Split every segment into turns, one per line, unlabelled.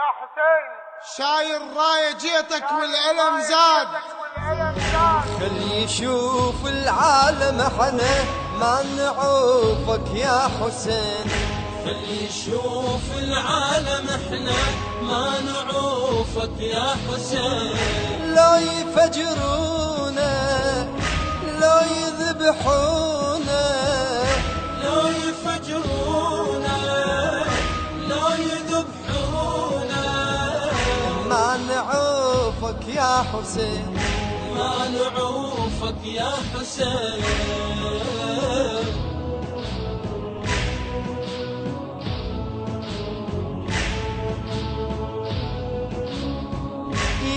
يا حسين
شايل راية جيتك والألم زاد.
خلي يشوف العالم احنا ما نعوفك يا حسين.
خلي يشوف العالم احنا ما نعوفك يا حسين.
لو يفجرونا لو يذبحونا
لو يفجرونا لو يذبحونا
ما نعوفك يا حسين.
ما نعوفك يا حسين.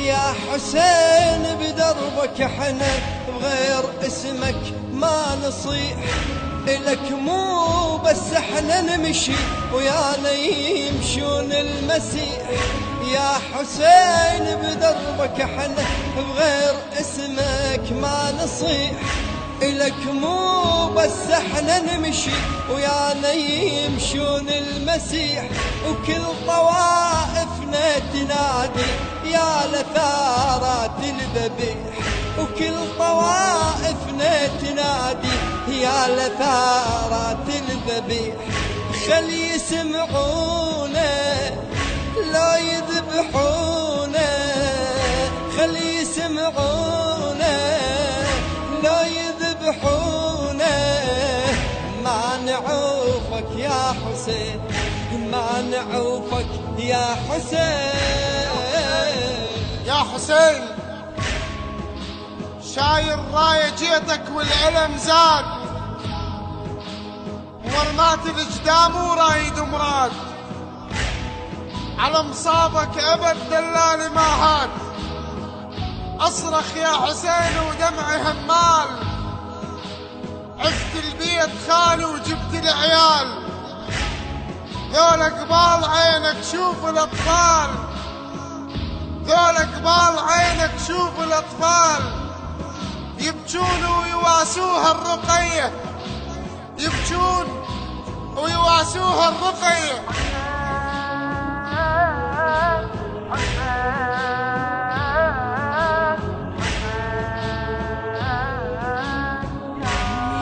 يا حسين بدربك احنا بغير اسمك ما نصيح إلك، مو بس احنا نمشي ويانا يمشون المسيح. يا حسين بدربك احنا بغير اسمك ما نصيح إلك، مو بس احنا نمشي ويانا يمشون المسيح. وكل طوائفنا تنادي يا لثارات الذبيح، وكل طوائفنا تنادي يا لثارات الذبيح. خلي يسمعونا لا يذبحونا، خلي يسمعونا لا يذبحونا. ما نعوفك يا حسين ما نعوفك يا حسين.
يا حسين شايل راية جيتك والألم زاد. ورمات الإجدام ورايد مراد، على مصابك أبد دلالي ما هاد. أصرخ يا حسين ودمعي همال، عفت البيت خالي وجبت العيال. ذول قبال عينك شوف الأطفال، ذول قبال عينك شوف الأطفال. يبكون ويواسوها الرقية، يبكون ويواسوها الرقية.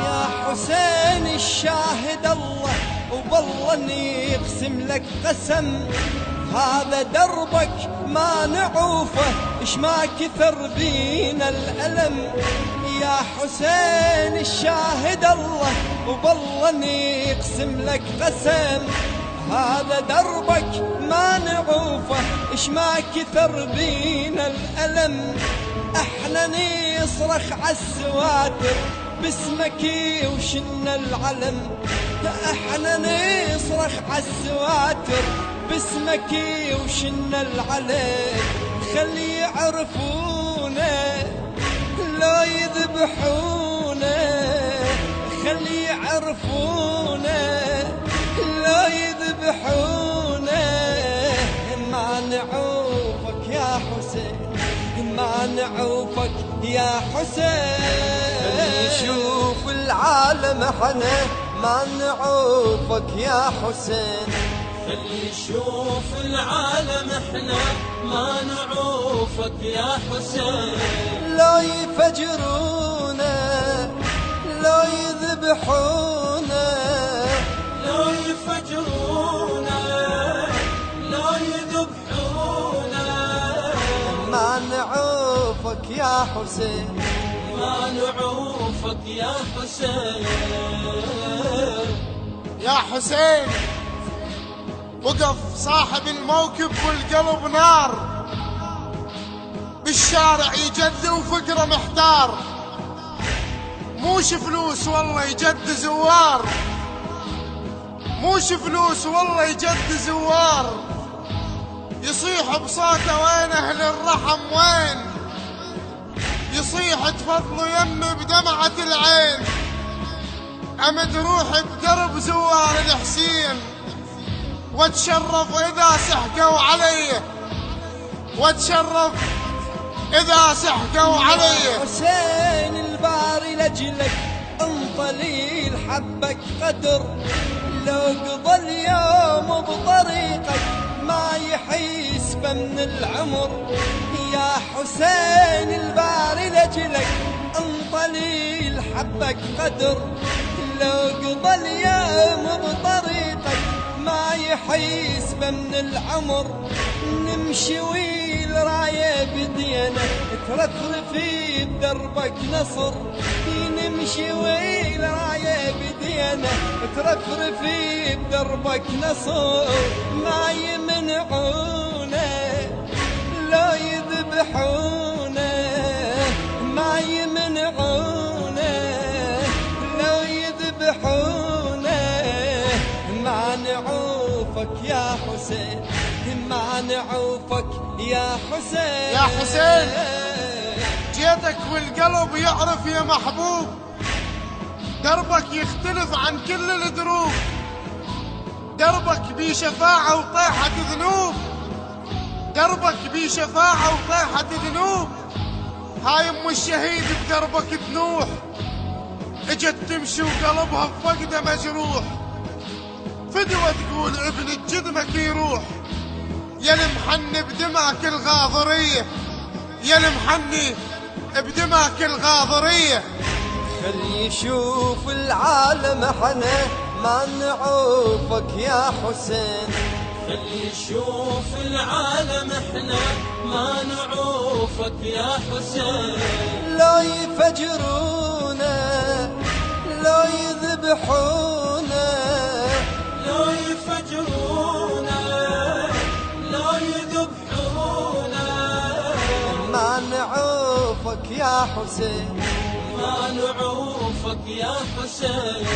يا حسين الشاهد الله وبالله اني يقسم لك قسم، هذا دربك ما نعوفه اش ما كثر بينا الألم. يا حسين الشاهد الله وبالله اني يقسم لك قسم، هذا دربك ما نعوفه اش ما كثر بينا الألم. احنا نصرخ عالسواتر باسمك وشنا العلم، احنا نصرخ عالسواتر باسمك وشنا العلم. خلي يعرفونا لا يذبحونا، خلي يعرفونا لا يذبحونا. ما نعوفك يا حسين ما نعوفك يا حسين.
خلي
يشوف العالم احنا ما نعوفك يا حسين.
خلي يشوف العالم احنا ما نعوفك يا حسين.
لا يفجرونا لا يذبحونا،
لا يفجرونا لا يذبحونا.
ما نعوفك يا حسين
ما نعوفك يا حسين.
يا حسين وقف صاحب الموكب والقلب نار، بالشارع يجد وفقره محتار. موش فلوس والله يجد زوار، موش فلوس والله يجد زوار. يصيح بصوته وين اهل الرحم وين، يصيح تفضلوا يمي بدمعة العين. امد روحي بدرب زوار الحسين، واتشرف اذا سحقوا علي، واتشرف اذا سحقوا علي.
حسين الباري لجلك انطلي حبك قدر، لو قضى اليوم بطريقك ما يحيي من العمر يا حسين الباري لجلك انطلي الحبك قدر لو قضى اليوم بطريقك ما يحيس من العمر نمشي والراية بدينا ترفرفي بدربك نصر نمشي والراية بدينا ترفرفي بدربك نصر ما يمنعونا لو يذبحونا ما يمنعونا لو يذبحونا ما نعوفك يا حسين ما نعوفك يا حسين
يا حسين جيتك والقلب يعرف يا محبوب دربك يختلف عن كل الدروب دربك بيه شفاعة وطيحة ذنوب دربك بيه شفاعة وطيحة ذنوب هاي ام الشهيد بدربك تنوح اجت تمشي وقلبها بفقده مجروح فدوة تقول ابن جدمك يروح يا المحني بدمعك الغاضرية يا المحني بدمعك الغاضرية
خلي يشوف العالم احنا ما نعوفك يا حسين
خلي يشوف العالم احنا ما نعوفك يا حسين
لو يفجرونا لو يذبحونا
لو يفجرونا لو يذبحونا
ما نعوفك يا حسين
ما نعوفك يا حسين